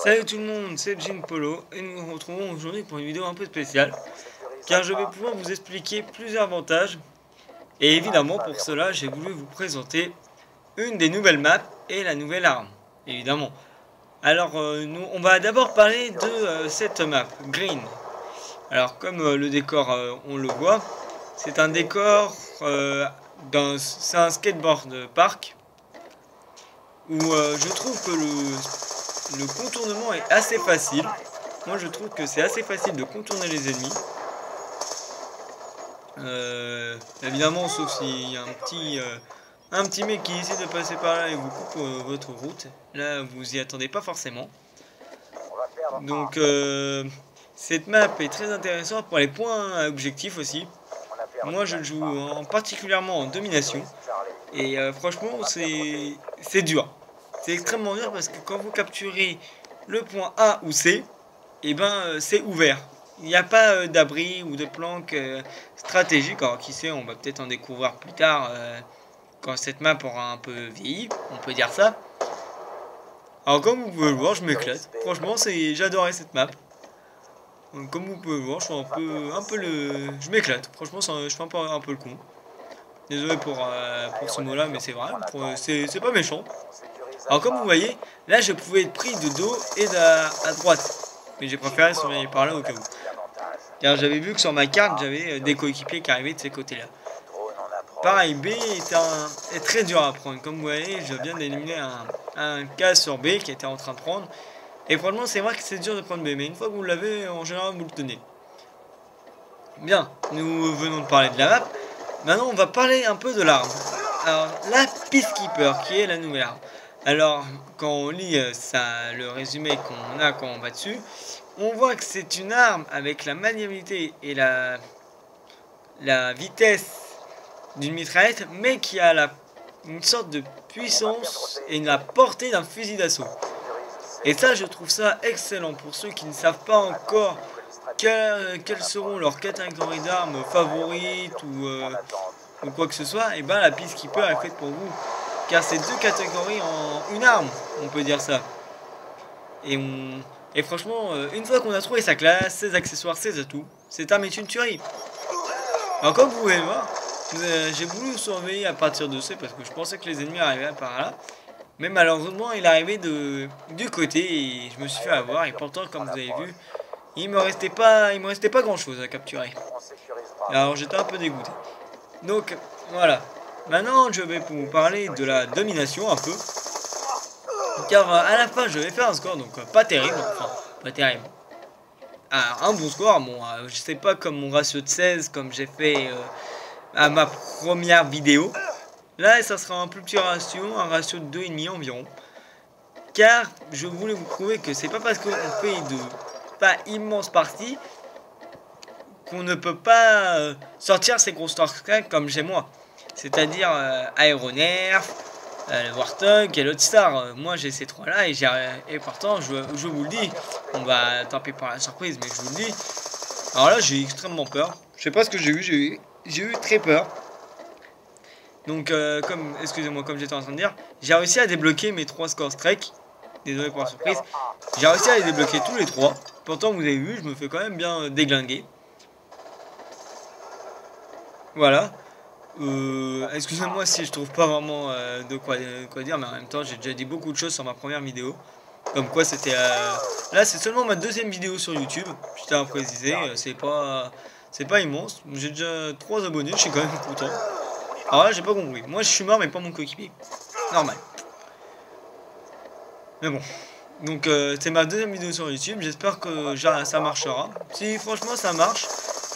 Salut tout le monde, c'est Jim Polo et nous nous retrouvons aujourd'hui pour une vidéo un peu spéciale car je vais pouvoir vous expliquer plusieurs avantages et évidemment pour cela j'ai voulu vous présenter une des nouvelles maps et la nouvelle arme, évidemment. Alors on va d'abord parler de cette map, Green. Alors comme le décor on le voit, c'est un décor, c'est un skateboard park où je trouve que le contournement est assez facile. Moi je trouve que c'est assez facile de contourner les ennemis. Évidemment sauf s'il y a un petit mec qui essaie de passer par là et vous coupe votre route. Là vous y attendez pas forcément. Donc cette map est très intéressante pour les points objectifs aussi. Moi je joue particulièrement en domination. Et franchement c'est dur. C'est extrêmement dur parce que quand vous capturez le point A ou C, et ben c'est ouvert. Il n'y a pas d'abri ou de planque stratégique. Alors qui sait, on va peut-être en découvrir plus tard quand cette map aura un peu vieilli, on peut dire ça. Alors comme vous pouvez le voir, je m'éclate. Franchement, j'adorais cette map. Donc, comme vous pouvez le voir, je suis je m'éclate. Franchement, je fais un peu le con. Désolé pour ce mot-là, mais c'est vrai. C'est pas méchant. Alors comme vous voyez, là je pouvais être pris de dos et à droite. Mais j'ai préféré surveiller par là au cas où. Car j'avais vu que sur ma carte, j'avais des coéquipiers qui arrivaient de ces côtés-là. Pareil, B est très dur à prendre. Comme vous voyez, je viens d'éliminer un cas sur B qui était en train de prendre. Et franchement, c'est vrai que c'est dur de prendre B. Mais une fois que vous l'avez, en général, vous le tenez. Bien, nous venons de parler de la map. Maintenant, on va parler un peu de l'arme. Alors, la Peacekeeper, qui est la nouvelle arme. Alors, quand on lit le résumé qu'on a quand on va dessus, on voit que c'est une arme avec la maniabilité et la vitesse d'une mitraillette, mais qui a une sorte de puissance et la portée d'un fusil d'assaut. Et ça, je trouve ça excellent pour ceux qui ne savent pas encore quelles seront leurs catégories d'armes favorites ou quoi que ce soit. Et ben la Peacekeeper est faite pour vous. Car c'est deux catégories en une arme, on peut dire ça. Et franchement, une fois qu'on a trouvé sa classe, ses accessoires, ses atouts, cette arme est une tuerie. Alors comme vous pouvez le voir, j'ai voulu surveiller à partir de C parce que je pensais que les ennemis arrivaient par là. Mais malheureusement, il arrivait du côté et je me suis fait avoir. Et pourtant, comme vous avez vu, il me restait pas grand chose à capturer. Alors j'étais un peu dégoûté. Donc voilà. Maintenant, je vais vous parler de la domination un peu. Car à la fin, je vais faire un score, donc pas terrible. Enfin, pas terrible. Ah, un bon score. Bon, je sais pas comme mon ratio de 16, comme j'ai fait à ma première vidéo. Là, ça sera un plus petit ratio, un ratio de 2,5 environ. Car je voulais vous prouver que c'est pas parce qu'on fait de pas immenses parties qu'on ne peut pas sortir ces grosses torques comme j'ai moi. C'est-à-dire Aéronerf, le Warthog et l'Hotstar. Moi j'ai ces trois-là et pourtant je vous le dis, on va taper par la surprise, mais je vous le dis. Alors là j'ai extrêmement peur. Je sais pas ce que j'ai eu, j'ai eu très peur. Donc excusez-moi, comme j'étais en train de dire, j'ai réussi à débloquer mes 3 scores strike. Désolé pour la surprise. J'ai réussi à les débloquer tous les 3. Pourtant vous avez vu, je me fais quand même bien déglinguer. Voilà. Excusez-moi si je trouve pas vraiment de quoi dire, mais en même temps j'ai déjà dit beaucoup de choses sur ma première vidéo. Comme quoi c'était... Là c'est seulement ma deuxième vidéo sur YouTube, je tiens à préciser, c'est pas immense. J'ai déjà 3 abonnés, je suis quand même content. Alors là j'ai pas compris, moi je suis mort mais pas mon coéquipier. Normal. Mais bon. Donc c'est ma deuxième vidéo sur YouTube, j'espère que ça marchera. Si franchement ça marche,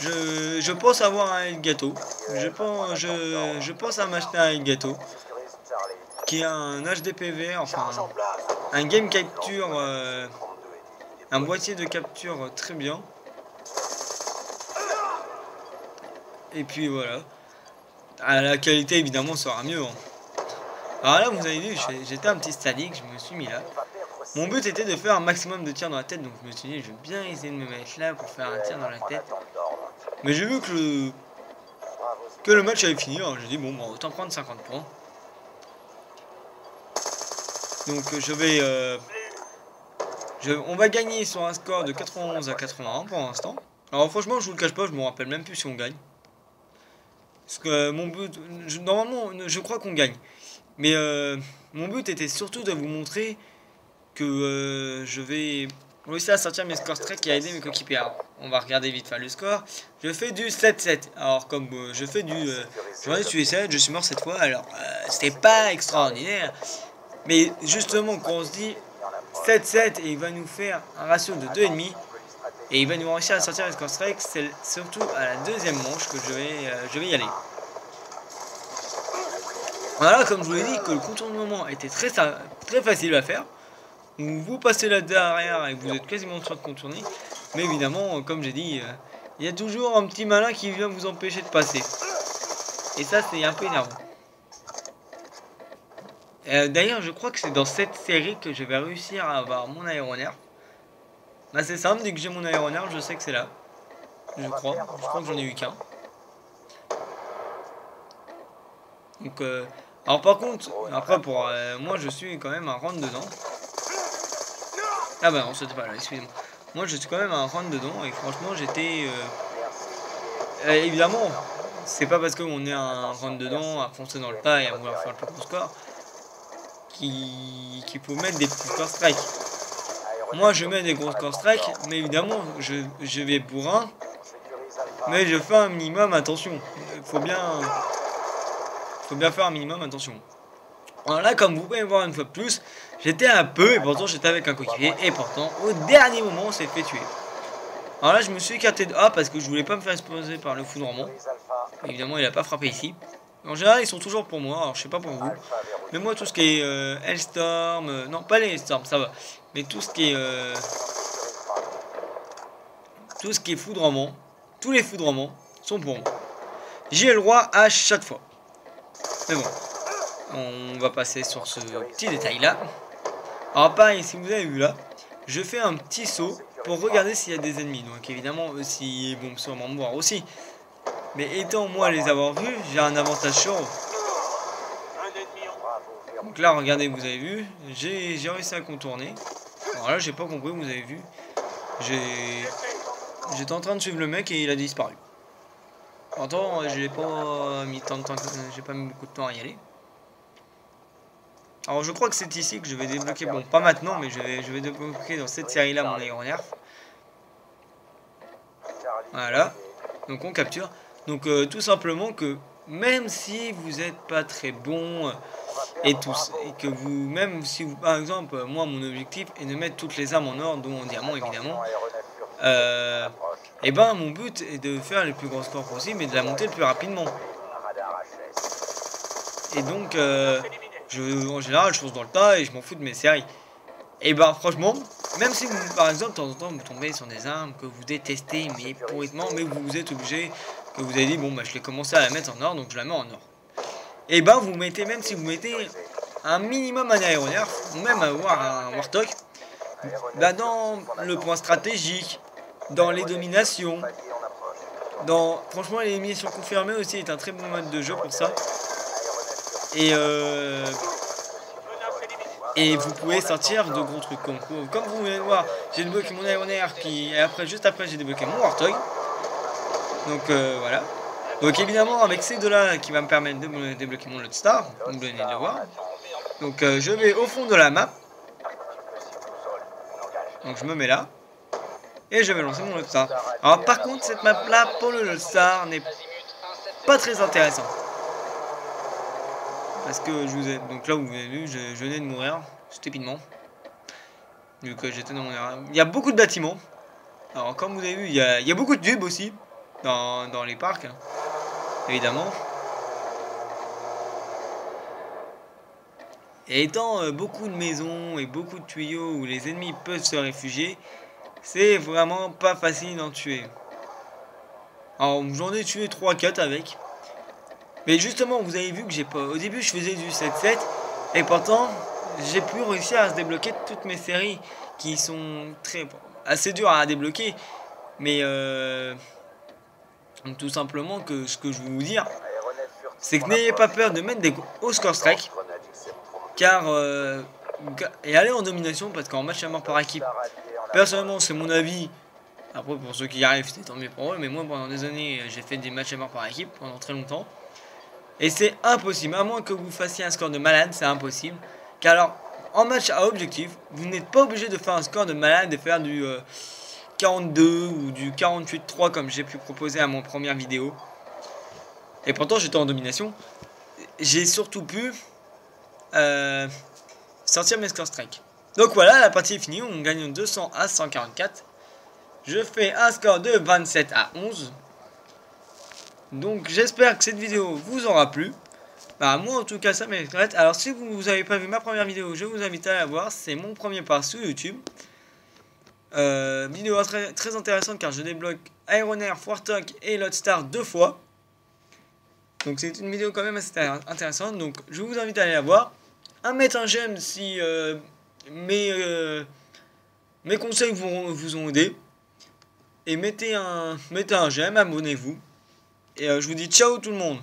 je pense avoir un Elgato. Je pense à m'acheter un Elgato qui a un HDPV, enfin un game capture, un boîtier de capture très bien. Et puis voilà. La qualité évidemment sera mieux. Hein. Alors là vous avez vu, j'étais un petit statique, je me suis mis là. Mon but était de faire un maximum de tirs dans la tête, donc je me suis dit je vais bien essayer de me mettre là pour faire un tir dans la tête. Mais j'ai vu que le match avait fini, alors j'ai dit bon, autant prendre 50 points. Donc je On va gagner sur un score de 91 à 81 pour l'instant. Alors franchement, je vous le cache pas, je me rappelle même plus si on gagne. Parce que mon but, normalement, je crois qu'on gagne. Mais mon but était surtout de vous montrer que je vais réussir à sortir mes scores strike et à aider mes coéquipiers. On va regarder vite fait le score. Je fais du 7-7. Alors comme je fais du... j'en ai tué 7, je suis mort cette fois. Alors c'était pas extraordinaire. Mais justement quand on se dit 7-7 et il va nous faire un ratio de 2,5. Et il va nous réussir à sortir les scores strike. C'est surtout à la deuxième manche que je vais y aller. Voilà, comme je vous l'ai dit, que le contournement était très facile à faire. Vous passez là derrière et vous êtes quasiment en train de contourner. Mais évidemment, comme j'ai dit, il y a toujours un petit malin qui vient vous empêcher de passer. Et ça, c'est un peu énervant. D'ailleurs, je crois que c'est dans cette série que je vais réussir à avoir mon aéronerf. Bah, c'est simple, dès que j'ai mon aéronerf, je sais que c'est là. Je crois que j'en ai eu qu'un. Donc, alors par contre, après pour moi je suis quand même un rentre dedans. Ah bah non, c'était pas là, excusez-moi. Moi je suis quand même un rentre dedans et franchement j'étais... évidemment, c'est pas parce qu'on est un rentre dedans à foncer dans le tas et à vouloir faire le plus gros score qu'il faut mettre des petits scores strike. Moi je mets des gros scores strike, mais évidemment je vais pour un. Mais je fais un minimum attention. Faut bien faire un minimum attention. Alors là, comme vous pouvez voir une fois de plus, j'étais un peu, et pourtant j'étais avec un coéquipier, et pourtant au dernier moment on s'est fait tuer. Alors là je me suis écarté de A parce que je voulais pas me faire exploser par le foudroiement. Évidemment il a pas frappé ici. En général ils sont toujours pour moi, alors je sais pas pour vous. Mais moi tout ce qui est Hellstorm, non pas les Hellstorm ça va. Mais tout ce qui est foudroiement, tous les foudroiements sont pour moi. J'ai le droit à chaque fois. Mais bon, on va passer sur ce petit détail là. Alors pareil, si vous avez vu là, je fais un petit saut pour regarder s'il y a des ennemis. Donc évidemment, s'ils vont sûrement me voir aussi. Mais étant moi les avoir vus, j'ai un avantage sur eux. Donc là, regardez, vous avez vu, j'ai réussi à contourner. Alors là, j'ai pas compris, vous avez vu. J'étais en train de suivre le mec et il a disparu. Pourtant, j'ai pas mis tant de temps, j'ai pas mis beaucoup de temps à y aller. Alors je crois que c'est ici que je vais débloquer, bon pas maintenant, mais je vais débloquer dans cette série là mon aéronerf. Voilà, donc on capture. Donc tout simplement que même si vous n'êtes pas très bon et que vous, même si vous, par exemple, moi mon objectif est de mettre toutes les armes en or, dont en diamant évidemment. Et ben mon but est de faire le plus gros score possible et de la monter le plus rapidement. Et donc en général je fonce dans le tas et je m'en fous de mes séries. Et ben franchement, même si vous, par exemple de temps en temps vous tombez sur des armes que vous détestez mais pourritement, mais vous êtes obligé, que vous avez dit bon bah je l'ai commencé à la mettre en or donc je la mets en or. Et ben vous mettez, même si vous mettez un minimum un aéronerf ou même avoir un Warthog, bah dans le point stratégique, dans les dominations, franchement les missions confirmées aussi est un très bon mode de jeu pour ça. Et vous pouvez sortir de gros trucs comme vous pouvez voir, j'ai débloqué mon aéronerf et juste après j'ai débloqué mon Warthog. Donc voilà. Donc évidemment avec ces deux là qui va me permettre de débloquer mon Lodestar, vous venez de le voir. Donc je vais au fond de la map. Donc je me mets là. Et je vais lancer mon Lodestar. Alors par contre cette map là pour le Lodestar n'est pas très intéressant. Parce que donc là où vous avez vu, je venais de mourir stupidement. Vu que j'étais dans mon erreur. Il y a beaucoup de bâtiments. Alors comme vous avez vu, il y a beaucoup de tubes aussi. Dans les parcs. Hein, évidemment. Et étant beaucoup de maisons et beaucoup de tuyaux où les ennemis peuvent se réfugier, c'est vraiment pas facile d'en tuer. Alors j'en ai tué 3-4 avec. Mais justement, vous avez vu que j'ai pas. Au début, je faisais du 7-7. Et pourtant, j'ai pu réussir à se débloquer toutes mes séries qui sont assez dures à débloquer. Mais tout simplement que ce que je veux vous dire, c'est que n'ayez pas peur de mettre des hauts score strike. Car et aller en domination, parce qu'en match à mort par équipe, personnellement c'est mon avis. Après pour ceux qui y arrivent c'est tant mieux pour eux, mais moi pendant des années j'ai fait des matchs à mort par équipe pendant très longtemps. Et c'est impossible, à moins que vous fassiez un score de malade, c'est impossible. Car alors, en match à objectif, vous n'êtes pas obligé de faire un score de malade et faire du 42 ou du 48-3 comme j'ai pu proposer à mon première vidéo. Et pourtant j'étais en domination. J'ai surtout pu sortir mes score strike. Donc voilà, la partie est finie, on gagne 200 à 144. Je fais un score de 27 à 11. Donc j'espère que cette vidéo vous aura plu. Bah moi en tout cas ça m'intéresse. Alors si vous n'avez pas vu ma première vidéo, je vous invite à la voir. C'est mon premier pas sur YouTube. Vidéo très intéressante car je débloque Aeronair, Warthog et Loadstar 2 fois. Donc c'est une vidéo quand même assez intéressante. Donc je vous invite à aller la voir. À mettre un j'aime si mes conseils vous ont aidé. Et mettez un j'aime, abonnez-vous. Et je vous dis ciao tout le monde.